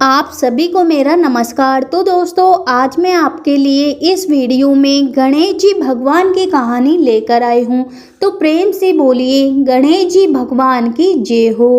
आप सभी को मेरा नमस्कार। तो दोस्तों, आज मैं आपके लिए इस वीडियो में गणेश जी भगवान की कहानी लेकर आई हूँ। तो प्रेम से बोलिए गणेश जी भगवान की जय हो।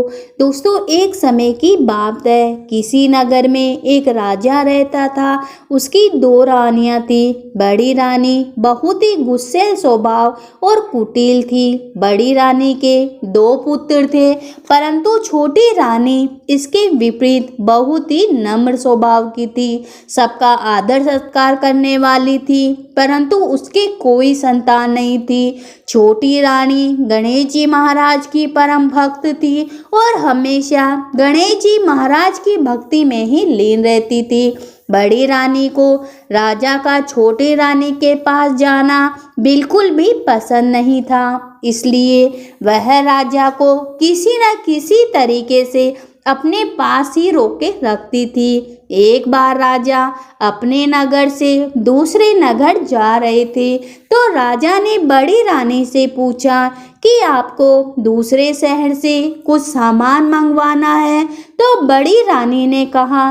दोस्तों, एक समय की बात है। किसी नगर में एक राजा रहता था। उसकी दो रानियां थी। बड़ी रानी बहुत ही गुस्सैल स्वभाव और कुटिल थी। बड़ी रानी के दो पुत्र थे, परंतु छोटी रानी इसके विपरीत बहुत ही नम्र स्वभाव की थी। सबका आदर सत्कार करने वाली थी, परंतु उसके कोई संतान नहीं थी। छोटी रानी गणेश जी महाराज की परम भक्त थी और हमेशा गणेश जी महाराज की भक्ति में ही लीन रहती थी। बड़ी रानी को राजा का छोटी रानी के पास जाना बिल्कुल भी पसंद नहीं था, इसलिए वह राजा को किसी न किसी तरीके से अपने पास ही रोके रखती थी। एक बार राजा अपने नगर से दूसरे नगर जा रहे थे, तो राजा ने बड़ी रानी से पूछा कि आपको दूसरे शहर से कुछ सामान मंगवाना है। तो बड़ी रानी ने कहा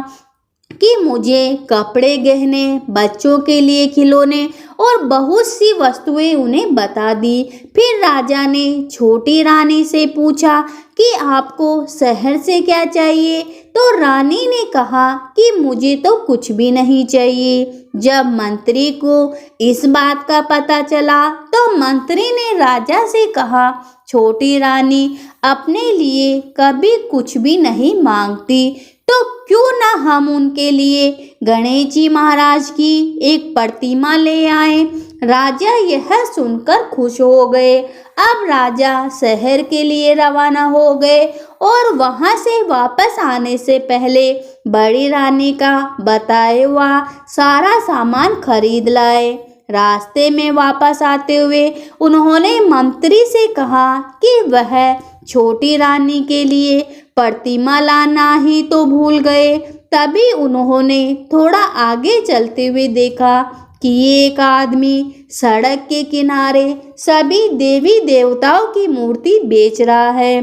कि मुझे कपड़े, गहने, बच्चों के लिए खिलौने और बहुत सी वस्तुएं उन्हें बता दी। फिर राजा ने छोटी रानी से पूछा कि आपको शहर से क्या चाहिए। तो रानी ने कहा कि मुझे तो कुछ भी नहीं चाहिए। जब मंत्री को इस बात का पता चला, तो मंत्री ने राजा से कहा, छोटी रानी अपने लिए कभी कुछ भी नहीं मांगती, तो क्यों ना हम उनके लिए गणेश जी महाराज की एक प्रतिमा ले आए। राजा यह सुनकर खुश हो गए। अब राजा शहर के लिए रवाना हो गए और वहां से वापस आने से पहले बड़ी रानी का बताया हुआ सारा सामान खरीद लाए। रास्ते में वापस आते हुए उन्होंने मंत्री से कहा कि वह छोटी रानी के लिए प्रतिमा लाना ही तो भूल गए। तभी उन्होंने थोड़ा आगे चलते हुए देखा कि एक आदमी सड़क के किनारे सभी देवी देवताओं की मूर्ति बेच रहा है।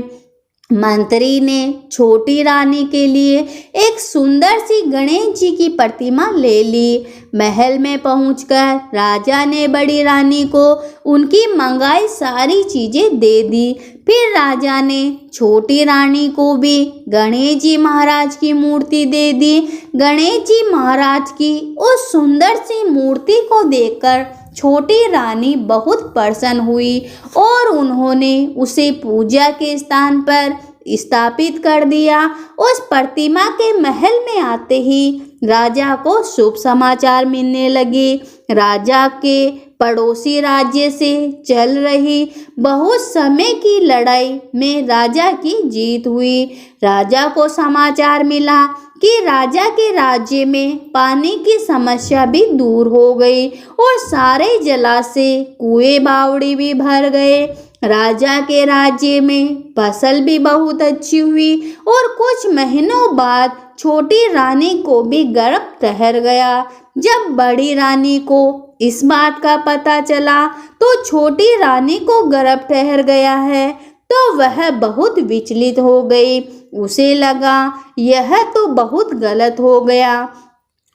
मंत्री ने छोटी रानी के लिए एक सुंदर सी गणेश जी की प्रतिमा ले ली। महल में पहुंचकर राजा ने बड़ी रानी को उनकी मंगाई सारी चीजें दे दी। फिर राजा ने छोटी रानी को भी गणेश जी महाराज की मूर्ति दे दी। गणेश जी महाराज की उस सुंदर सी मूर्ति को देखकर छोटी रानी बहुत प्रसन्न हुई और उन्होंने उसे पूजा के स्थान पर स्थापित कर दिया। उस प्रतिमा के महल में आते ही राजा को शुभ समाचार मिलने लगे। राजा के पड़ोसी राज्य से चल रही बहुत समय की लड़ाई में राजा की जीत हुई। राजा को समाचार मिला कि राजा के राज्य में पानी की समस्या भी दूर हो गई और सारे जलाशय, कुएं, बावड़ी भी भर गए। राजा के राज्य में फसल भी बहुत अच्छी हुई और कुछ महीनों बाद छोटी रानी को भी गर्भ ठहर गया। जब बड़ी रानी को इस बात का पता चला, तो छोटी रानी को गर्भ ठहर गया है, तो वह बहुत विचलित हो गई। उसे लगा यह तो बहुत गलत हो गया।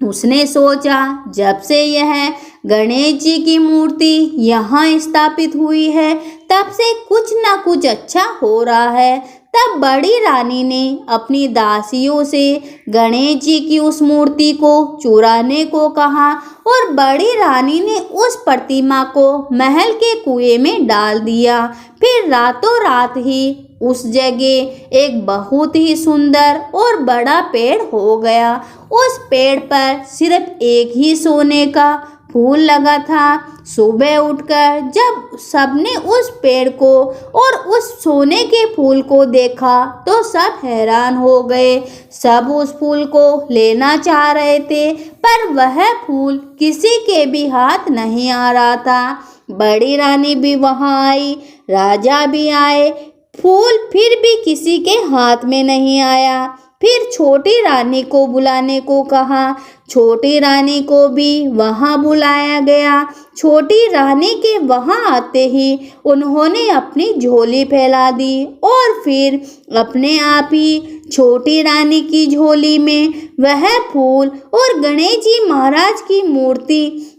उसने सोचा, जब से यह गणेश जी की मूर्ति यहाँ स्थापित हुई है, तब से कुछ ना कुछ अच्छा हो रहा है। तब बड़ी रानी ने अपनी दासियों से गणेश जी की उस मूर्ति को चुराने को कहा और बड़ी रानी ने उस प्रतिमा को महल के कुएं में डाल दिया। फिर रातों रात ही उस जगह एक बहुत ही सुंदर और बड़ा पेड़ हो गया। उस पेड़ पर सिर्फ एक ही सोने का फूल लगा था। सुबह उठकर जब सबने उस पेड़ को और उस सोने के फूल को देखा, तो सब हैरान हो गए। सब उस फूल को लेना चाह रहे थे, पर वह फूल किसी के भी हाथ नहीं आ रहा था। बड़ी रानी भी वहां आई, राजा भी आए। फूल फिर भी किसी के हाथ में नहीं आया। फिर छोटी रानी को बुलाने को कहा। छोटी रानी को भी वहां बुलाया गया। छोटी रानी के वहां आते ही उन्होंने अपनी झोली फैला दी और फिर अपने आप ही छोटी रानी की झोली में वह फूल और गणेश जी महाराज की मूर्ति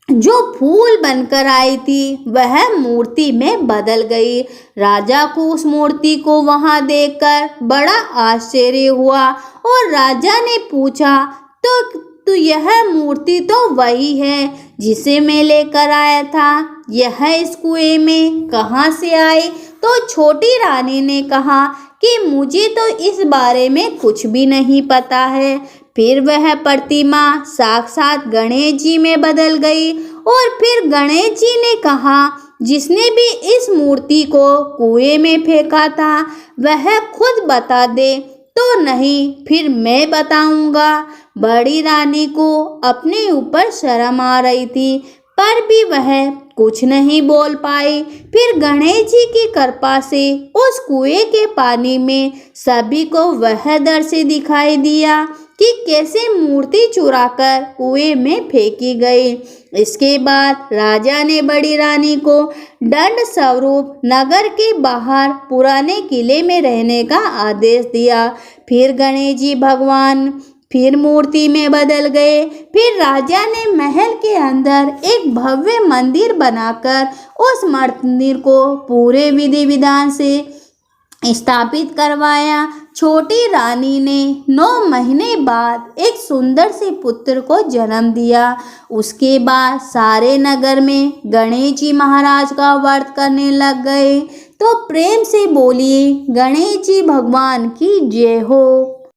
जो फूल बनकर आई थी वह मूर्ति में बदल गई। राजा को उस मूर्ति को वहां देखकर बड़ा आश्चर्य हुआ और राजा ने पूछा, तो यह मूर्ति तो वही है जिसे मैं लेकर आया था। यह इस कुएं में कहाँ से आई? तो छोटी रानी ने कहा कि मुझे तो इस बारे में कुछ भी नहीं पता है। फिर वह प्रतिमा साक्षात गणेश जी में बदल गई और फिर गणेश जी ने कहा, जिसने भी इस मूर्ति को कुएं में फेंका था वह खुद बता दे। तो नहीं, फिर मैं बताऊंगा। बड़ी रानी को अपने ऊपर शर्म आ रही थी, पर भी वह कुछ नहीं बोल पाई। फिर गणेश जी की कृपा से उस कुएं के पानी में सभी को वह दृश्य दिखाई दिया कि कैसे मूर्ति चुराकर कुएं में फेंकी गई। इसके बाद राजा ने बड़ी रानी को दंड स्वरूप नगर के बाहर पुराने किले में रहने का आदेश दिया। फिर गणेश जी भगवान फिर मूर्ति में बदल गए। फिर राजा ने महल के अंदर एक भव्य मंदिर बनाकर उस मंदिर को पूरे विधि विधान से स्थापित करवाया। छोटी रानी ने 9 महीने बाद एक सुंदर से पुत्र को जन्म दिया। उसके बाद सारे नगर में गणेश जी महाराज का व्रत करने लग गए। तो प्रेम से बोलिए गणेश जी भगवान की जय हो।